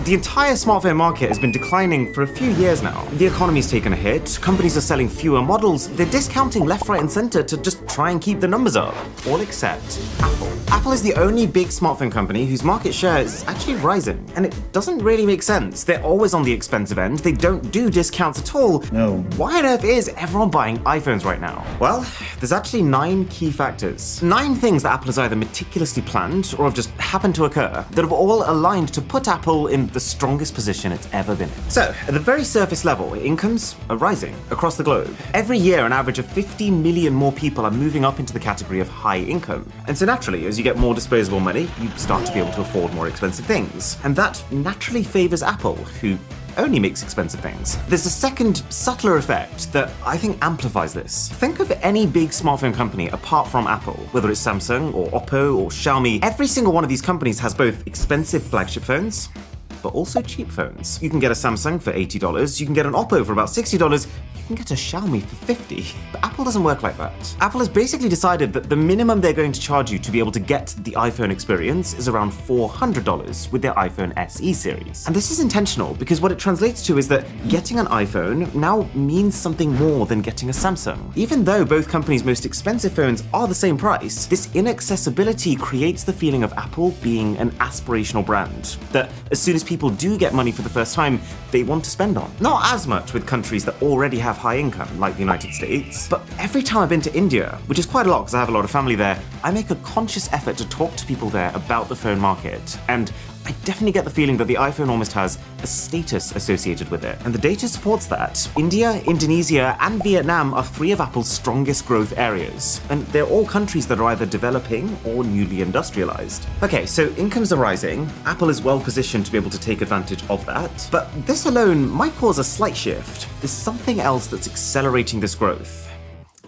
The entire smartphone market has been declining for a few years now. The economy's taken a hit, companies are selling fewer models, they're discounting left, right, and center to just try and keep the numbers up. All except Apple. Apple is the only big smartphone company whose market share is actually rising. And it doesn't really make sense. They're always on the expensive end, they don't do discounts at all. No. Why on earth is everyone buying iPhones right now? Well, there's actually 9 key factors. 9 things that Apple has either meticulously planned or have just happened to occur that have all aligned to put Apple in the strongest position it's ever been in. So, at the very surface level, incomes are rising across the globe. Every year, an average of 50 million more people are moving up into the category of high income. And so naturally, as you get more disposable money, you start to be able to afford more expensive things. And that naturally favors Apple, who only makes expensive things. There's a second, subtler effect that I think amplifies this. Think of any big smartphone company apart from Apple, whether it's Samsung or Oppo or Xiaomi. Every single one of these companies has both expensive flagship phones, but also cheap phones. You can get a Samsung for $80, you can get an Oppo for about $60, you can get a Xiaomi for $50. But Apple doesn't work like that. Apple has basically decided that the minimum they're going to charge you to be able to get the iPhone experience is around $400 with their iPhone SE series. And this is intentional because what it translates to is that getting an iPhone now means something more than getting a Samsung. Even though both companies' most expensive phones are the same price, this inaccessibility creates the feeling of Apple being an aspirational brand that as soon as people do get money for the first time, they want to spend on. Not as much with countries that already have high income, like the United States, but every time I've been to India, which is quite a lot because I have a lot of family there, I make a conscious effort to talk to people there about the phone market. And I definitely get the feeling that the iPhone almost has a status associated with it. And the data supports that. India, Indonesia, and Vietnam are 3 of Apple's strongest growth areas. And they're all countries that are either developing or newly industrialized. Okay, so incomes are rising. Apple is well positioned to be able to take advantage of that. But this alone might cause a slight shift. There's something else that's accelerating this growth.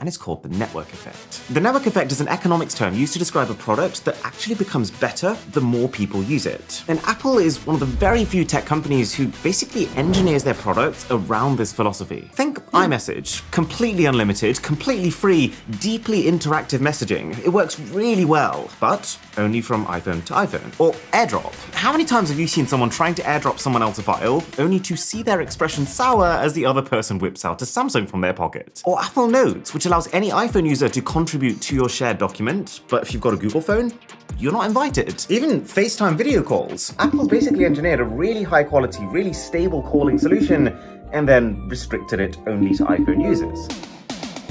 And it's called the network effect. The network effect is an economics term used to describe a product that actually becomes better the more people use it. And Apple is one of the very few tech companies who basically engineers their products around this philosophy. Think iMessage, completely unlimited, completely free, deeply interactive messaging. It works really well, but only from iPhone to iPhone. Or AirDrop. How many times have you seen someone trying to AirDrop someone else a file, only to see their expression sour as the other person whips out a Samsung from their pocket? Or Apple Notes, which allows any iPhone user to contribute to your shared document, but if you've got a Google phone, you're not invited. Even FaceTime video calls. Apple's basically engineered a really high quality, really stable calling solution, and then restricted it only to iPhone users.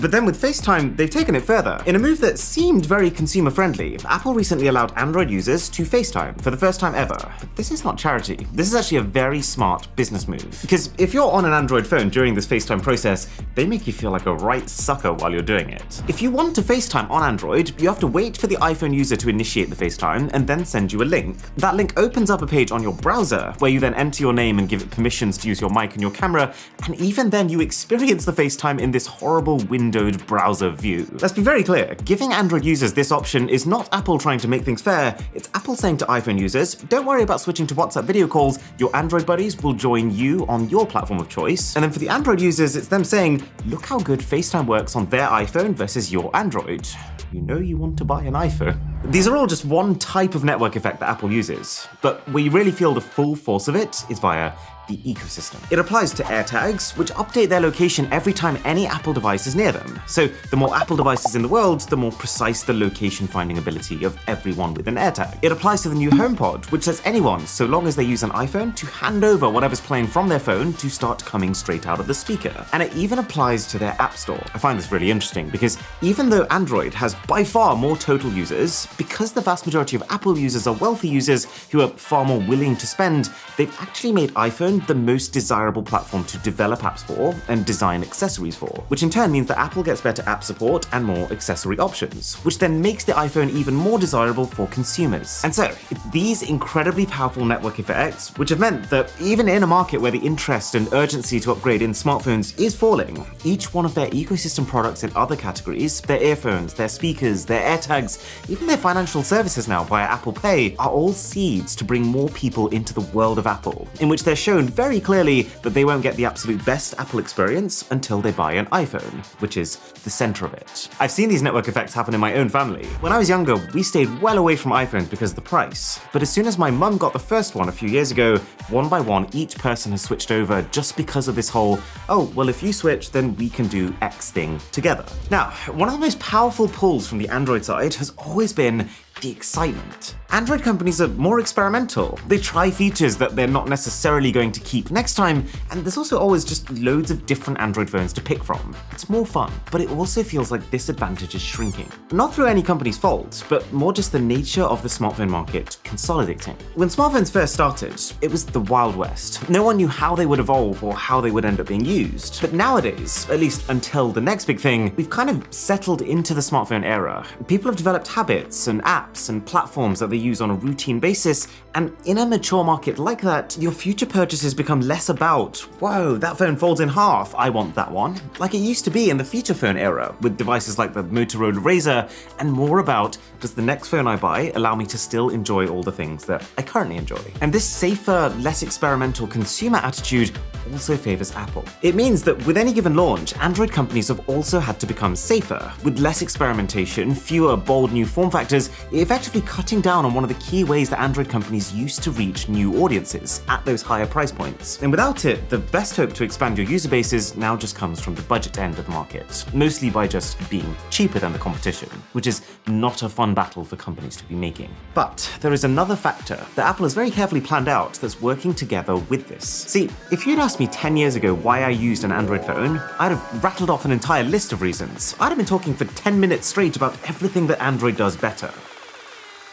But then with FaceTime, they've taken it further. In a move that seemed very consumer-friendly, Apple recently allowed Android users to FaceTime for the first time ever. But this is not charity. This is actually a very smart business move. Because if you're on an Android phone during this FaceTime process, they make you feel like a right sucker while you're doing it. If you want to FaceTime on Android, you have to wait for the iPhone user to initiate the FaceTime and then send you a link. That link opens up a page on your browser where you then enter your name and give it permissions to use your mic and your camera, and even then you experience the FaceTime in this horrible windowed browser view. Let's be very clear, giving Android users this option is not Apple trying to make things fair, it's Apple saying to iPhone users, don't worry about switching to WhatsApp video calls, your Android buddies will join you on your platform of choice. And then for the Android users, it's them saying, look how good FaceTime works on their iPhone versus your Android. You know you want to buy an iPhone. These are all just one type of network effect that Apple uses, but where you really feel the full force of it is via the ecosystem. It applies to AirTags, which update their location every time any Apple device is near them. So the more Apple devices in the world, the more precise the location finding ability of everyone with an AirTag. It applies to the new HomePod, which lets anyone, so long as they use an iPhone, to hand over whatever's playing from their phone to start coming straight out of the speaker. And it even applies to their App Store. I find this really interesting because even though Android has by far more total users, because the vast majority of Apple users are wealthy users who are far more willing to spend, they've actually made iPhone the most desirable platform to develop apps for and design accessories for, which in turn means that Apple gets better app support and more accessory options, which then makes the iPhone even more desirable for consumers. And so, it's these incredibly powerful network effects which have meant that even in a market where the interest and urgency to upgrade in smartphones is falling, each one of their ecosystem products in other categories, their earphones, their speakers, their AirTags, even their financial services now via Apple Pay, are all seeds to bring more people into the world of Apple, in which they're shown known very clearly that they won't get the absolute best Apple experience until they buy an iPhone, which is the center of it. I've seen these network effects happen in my own family. When I was younger, we stayed well away from iPhones because of the price. But as soon as my mum got the first one a few years ago, one by one, each person has switched over just because of this whole, oh, well, if you switch, then we can do X thing together. Now, one of the most powerful pulls from the Android side has always been the excitement. Android companies are more experimental. They try features that they're not necessarily going to keep next time, and there's also always just loads of different Android phones to pick from. It's more fun, but it also feels like this advantage is shrinking. Not through any company's fault, but more just the nature of the smartphone market consolidating. When smartphones first started, it was the Wild West. No one knew how they would evolve or how they would end up being used. But nowadays, at least until the next big thing, we've kind of settled into the smartphone era. People have developed habits and apps and platforms that they use on a routine basis, and in a mature market like that, your future purchases become less about, whoa, that phone folds in half, I want that one, like it used to be in the feature phone era with devices like the Motorola Razr, and more about, does the next phone I buy allow me to still enjoy all the things that I currently enjoy? And this safer, less experimental consumer attitude also favors Apple. It means that with any given launch, Android companies have also had to become safer, with less experimentation, fewer bold new form factors, effectively cutting down on one of the key ways that Android companies used to reach new audiences at those higher price points. And without it, the best hope to expand your user bases now just comes from the budget end of the market, mostly by just being cheaper than the competition, which is not a fun battle for companies to be making. But there is another factor that Apple has very carefully planned out that's working together with this. See, if you'd asked me 10 years ago why I used an Android phone, I'd have rattled off an entire list of reasons. I'd have been talking for 10 minutes straight about everything that Android does better.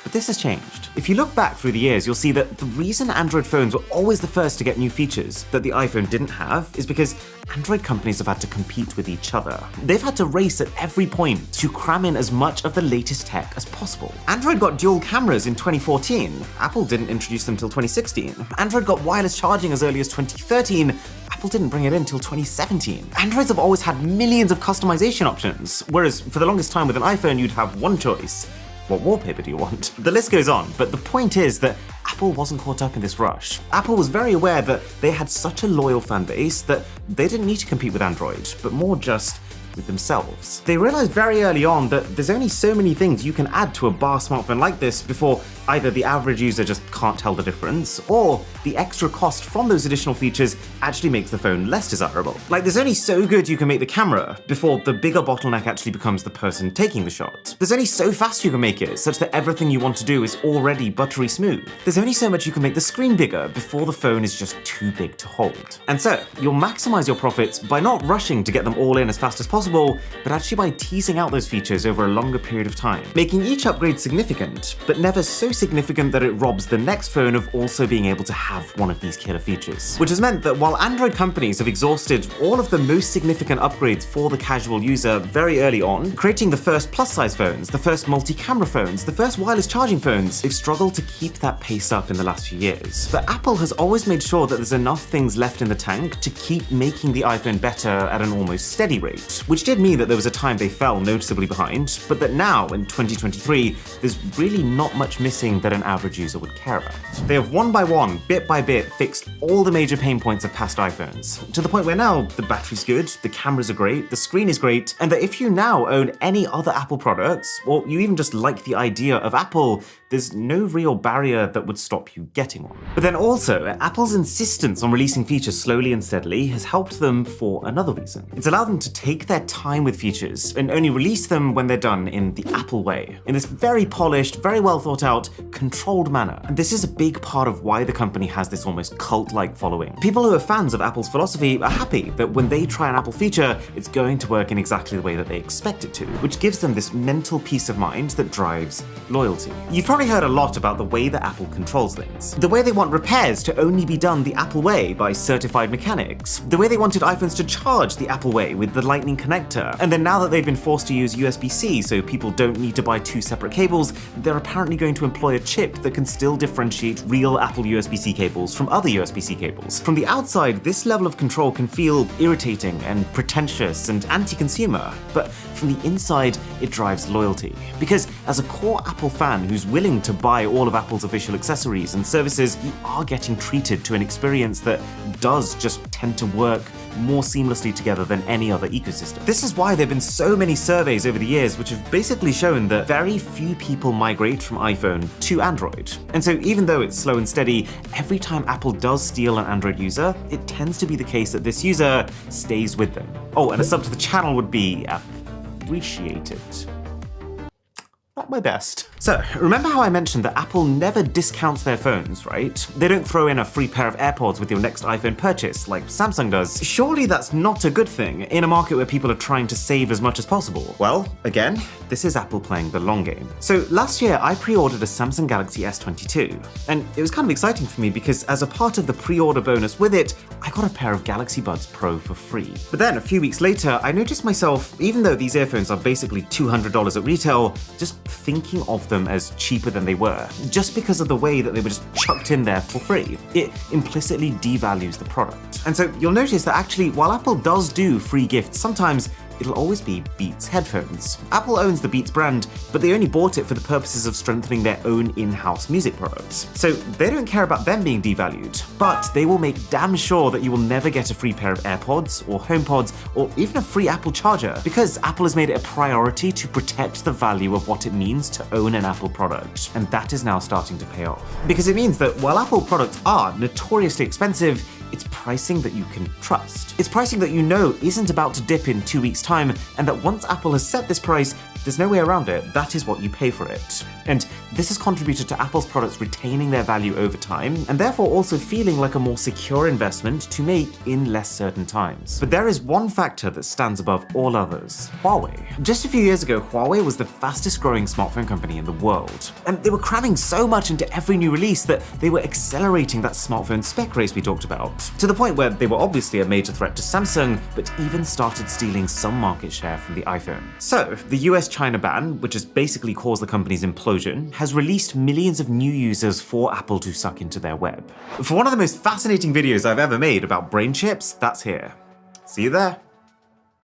But this has changed. If you look back through the years, you'll see that the reason Android phones were always the first to get new features that the iPhone didn't have is because Android companies have had to compete with each other. They've had to race at every point to cram in as much of the latest tech as possible. Android got dual cameras in 2014. Apple didn't introduce them till 2016. Android got wireless charging as early as 2013. Apple didn't bring it in till 2017. Androids have always had millions of customization options, whereas for the longest time with an iPhone, you'd have one choice. What wallpaper do you want? The list goes on, but the point is that Apple wasn't caught up in this rush. Apple was very aware that they had such a loyal fan base that they didn't need to compete with Android, but more just with themselves. They realized very early on that there's only so many things you can add to a bar smartphone like this before either the average user just can't tell the difference, or the extra cost from those additional features actually makes the phone less desirable. Like, there's only so good you can make the camera before the bigger bottleneck actually becomes the person taking the shot. There's only so fast you can make it such that everything you want to do is already buttery smooth. There's only so much you can make the screen bigger before the phone is just too big to hold. And so, you'll maximize your profits by not rushing to get them all in as fast as possible, but actually by teasing out those features over a longer period of time, making each upgrade significant, but never so significant that it robs the next phone of also being able to have one of these killer features. Which has meant that while Android companies have exhausted all of the most significant upgrades for the casual user very early on, creating the first plus-size phones, the first multi-camera phones, the first wireless charging phones, they've struggled to keep that pace up in the last few years. But Apple has always made sure that there's enough things left in the tank to keep making the iPhone better at an almost steady rate, which did mean that there was a time they fell noticeably behind, but that now, in 2023, there's really not much missing that an average user would care about. They have one by one, bit by bit, fixed all the major pain points of past iPhones, to the point where now the battery's good, the cameras are great, the screen is great, and that if you now own any other Apple products, or you even just like the idea of Apple, there's no real barrier that would stop you getting one. But then also, Apple's insistence on releasing features slowly and steadily has helped them for another reason. It's allowed them to take their time with features and only release them when they're done in the Apple way, in this very polished, very well thought out, controlled manner. And this is a big part of why the company has this almost cult-like following. People who are fans of Apple's philosophy are happy that when they try an Apple feature, it's going to work in exactly the way that they expect it to, which gives them this mental peace of mind that drives loyalty. You've probably heard a lot about the way that Apple controls things. The way they want repairs to only be done the Apple way by certified mechanics. The way they wanted iPhones to charge the Apple way with the Lightning connector. And then now that they've been forced to use USB-C so people don't need to buy two separate cables, they're apparently going to employ a chip that can still differentiate real Apple USB-C cables from other USB-C cables. From the outside, this level of control can feel irritating and pretentious and anti-consumer, but from the inside, it drives loyalty. Because as a core Apple fan who's willing choosing to buy all of Apple's official accessories and services, you are getting treated to an experience that does just tend to work more seamlessly together than any other ecosystem. This is why there have been so many surveys over the years which have basically shown that very few people migrate from iPhone to Android. And so even though it's slow and steady, every time Apple does steal an Android user, it tends to be the case that this user stays with them. Oh, and a sub to the channel would be appreciated. Not my best. So, remember how I mentioned that Apple never discounts their phones, right? They don't throw in a free pair of AirPods with your next iPhone purchase, like Samsung does. Surely that's not a good thing in a market where people are trying to save as much as possible. Well, again, this is Apple playing the long game. So last year, I pre-ordered a Samsung Galaxy S22, and it was kind of exciting for me because as a part of the pre-order bonus with it, I got a pair of Galaxy Buds Pro for free. But then a few weeks later, I noticed myself, even though these earphones are basically $200 at retail, just thinking of them as cheaper than they were, just because of the way that they were just chucked in there for free. It implicitly devalues the product. And so you'll notice that actually, while Apple does do free gifts, sometimes it'll always be Beats headphones. Apple owns the Beats brand, but they only bought it for the purposes of strengthening their own in-house music products. So they don't care about them being devalued, but they will make damn sure that you will never get a free pair of AirPods or HomePods or even a free Apple charger, because Apple has made it a priority to protect the value of what it means to own an Apple product. And that is now starting to pay off. Because it means that while Apple products are notoriously expensive, it's pricing that you can trust. It's pricing that you know isn't about to dip in 2 weeks' time, and that once Apple has set this price, there's no way around it. That is what you pay for it. And this has contributed to Apple's products retaining their value over time, and therefore also feeling like a more secure investment to make in less certain times. But there is one factor that stands above all others: Huawei. Just a few years ago, Huawei was the fastest growing smartphone company in the world. And they were cramming so much into every new release that they were accelerating that smartphone spec race we talked about, to the point where they were obviously a major threat to Samsung, but even started stealing some market share from the iPhone. So, the US-China ban, which has basically caused the company's implosion, has released millions of new users for Apple to suck into their web. For one of the most fascinating videos I've ever made about brain chips, that's here. See you there.